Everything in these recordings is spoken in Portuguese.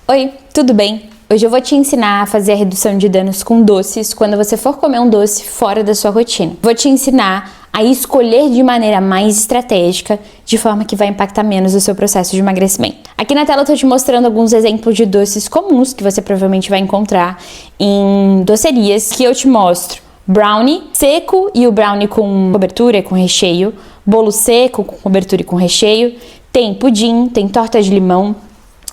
Oi, tudo bem? Hoje eu vou te ensinar a fazer a redução de danos com doces quando você for comer um doce fora da sua rotina. Vou te ensinar a escolher de maneira mais estratégica, de forma que vai impactar menos o seu processo de emagrecimento. Aqui na tela eu tô te mostrando alguns exemplos de doces comuns que você provavelmente vai encontrar em docerias, que eu te mostro brownie seco e o brownie com cobertura e com recheio, bolo seco com cobertura e com recheio, tem pudim, tem torta de limão,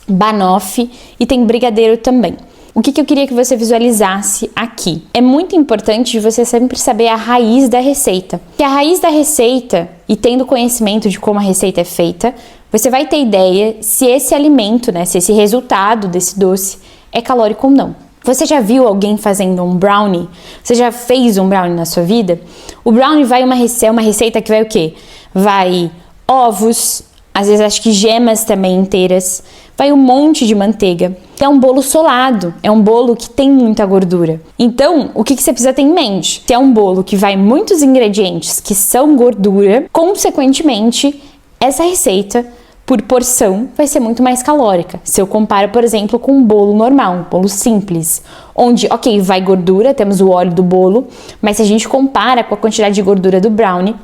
banoffee e tem brigadeiro também. O que eu queria que você visualizasse aqui? É muito importante você sempre saber a raiz da receita. Que a raiz da receita, e tendo conhecimento de como a receita é feita, você vai ter ideia se esse alimento, se esse resultado desse doce é calórico ou não. Você já viu alguém fazendo um brownie? Você já fez um brownie na sua vida? O brownie vai uma receita que vai o quê? Vai ovos, às vezes acho que gemas também inteiras, vai um monte de manteiga. É um bolo solado, é um bolo que tem muita gordura. Então, o que você precisa ter em mente? Se é um bolo que vai muitos ingredientes que são gordura, consequentemente, essa receita, por porção, vai ser muito mais calórica. Se eu comparo, por exemplo, com um bolo normal, um bolo simples, onde, ok, vai gordura, temos o óleo do bolo, mas se a gente compara com a quantidade de gordura do brownie,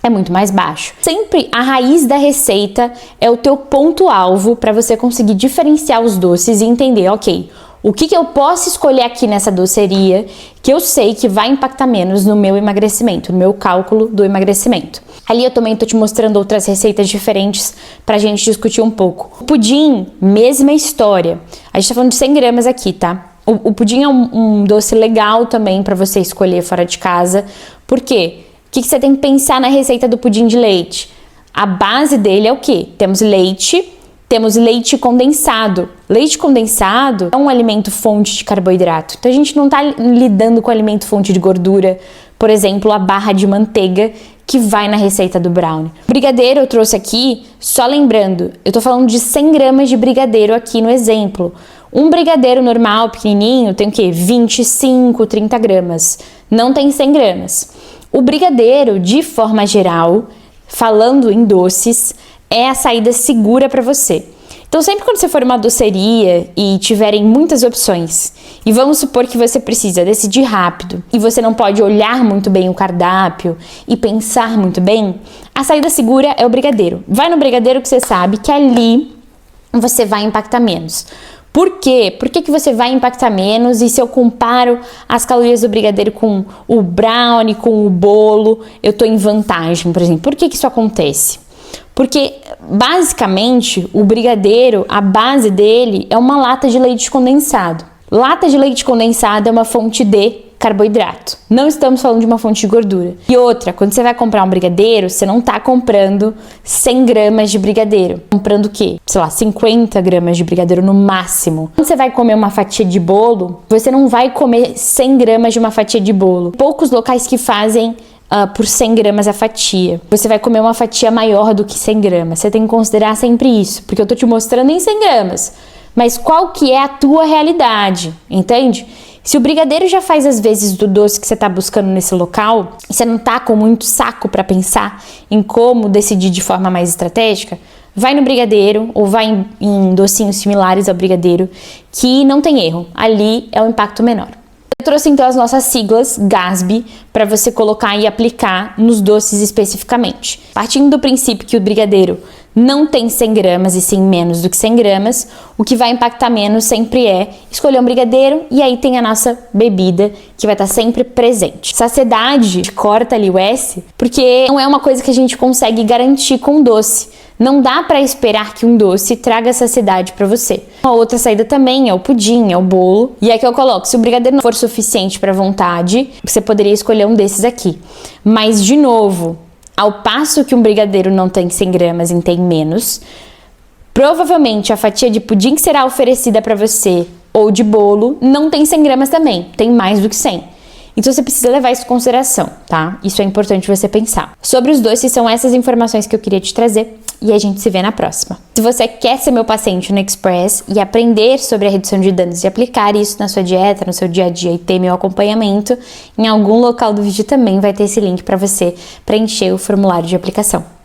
é muito mais baixo. Sempre a raiz da receita é o teu ponto-alvo para você conseguir diferenciar os doces e entender, ok, o que eu posso escolher aqui nessa doceria que eu sei que vai impactar menos no meu emagrecimento, no meu cálculo do emagrecimento. Ali eu também tô te mostrando outras receitas diferentes pra gente discutir um pouco. O pudim, mesma história. A gente tá falando de 100 gramas aqui, tá? O pudim é um doce legal também pra você escolher fora de casa. Por quê? O que você tem que pensar na receita do pudim de leite? A base dele é o quê? Temos leite condensado. Leite condensado é um alimento fonte de carboidrato. Então a gente não está lidando com alimento fonte de gordura, por exemplo, a barra de manteiga que vai na receita do brownie. Brigadeiro eu trouxe aqui, só lembrando, eu tô falando de 100 gramas de brigadeiro aqui no exemplo. Um brigadeiro normal, pequenininho, tem o quê? 25, 30 gramas. Não tem 100 gramas. O brigadeiro, de forma geral, falando em doces, é a saída segura para você. Então, sempre quando você for uma doceria e tiverem muitas opções, e vamos supor que você precisa decidir rápido, e você não pode olhar muito bem o cardápio e pensar muito bem, a saída segura é o brigadeiro. Vai no brigadeiro que você sabe que ali você vai impactar menos. Por quê? Por que você vai impactar menos? E se eu comparo as calorias do brigadeiro com o brownie, com o bolo, eu tô em vantagem, por exemplo. Por que isso acontece? Porque, basicamente, o brigadeiro, a base dele é uma lata de leite condensado. Lata de leite condensado é uma fonte de carboidrato. Não estamos falando de uma fonte de gordura. E outra, quando você vai comprar um brigadeiro, você não tá comprando 100 gramas de brigadeiro. Comprando o quê? Sei lá, 50 gramas de brigadeiro no máximo. Quando você vai comer uma fatia de bolo, você não vai comer 100 gramas de uma fatia de bolo. Poucos locais que fazem por 100 gramas a fatia. Você vai comer uma fatia maior do que 100 gramas. Você tem que considerar sempre isso, porque eu tô te mostrando em 100 gramas. Mas qual que é a tua realidade, entende? Se o brigadeiro já faz as vezes do doce que você tá buscando nesse local, e você não tá com muito saco para pensar em como decidir de forma mais estratégica, vai no brigadeiro ou vai em docinhos similares ao brigadeiro, que não tem erro. Ali é o impacto menor. Eu trouxe então as nossas siglas GASB para você colocar e aplicar nos doces especificamente. Partindo do princípio que o brigadeiro não tem 100 gramas e sim menos do que 100 gramas, o que vai impactar menos sempre é escolher um brigadeiro e aí tem a nossa bebida que vai estar sempre presente. Saciedade, corta ali o S, porque não é uma coisa que a gente consegue garantir com doce. Não dá para esperar que um doce traga saciedade para você. Uma outra saída também é o pudim, é o bolo. E aqui eu coloco, se o brigadeiro não for suficiente para vontade, você poderia escolher um desses aqui. Mas, de novo, ao passo que um brigadeiro não tem 100 gramas e tem menos, provavelmente a fatia de pudim que será oferecida para você ou de bolo não tem 100 gramas também, tem mais do que 100. Então você precisa levar isso em consideração, tá? Isso é importante você pensar. Sobre os doces, são essas informações que eu queria te trazer e a gente se vê na próxima. Se você quer ser meu paciente no Express e aprender sobre a redução de danos e aplicar isso na sua dieta, no seu dia a dia e ter meu acompanhamento, em algum local do vídeo também vai ter esse link para você preencher o formulário de aplicação.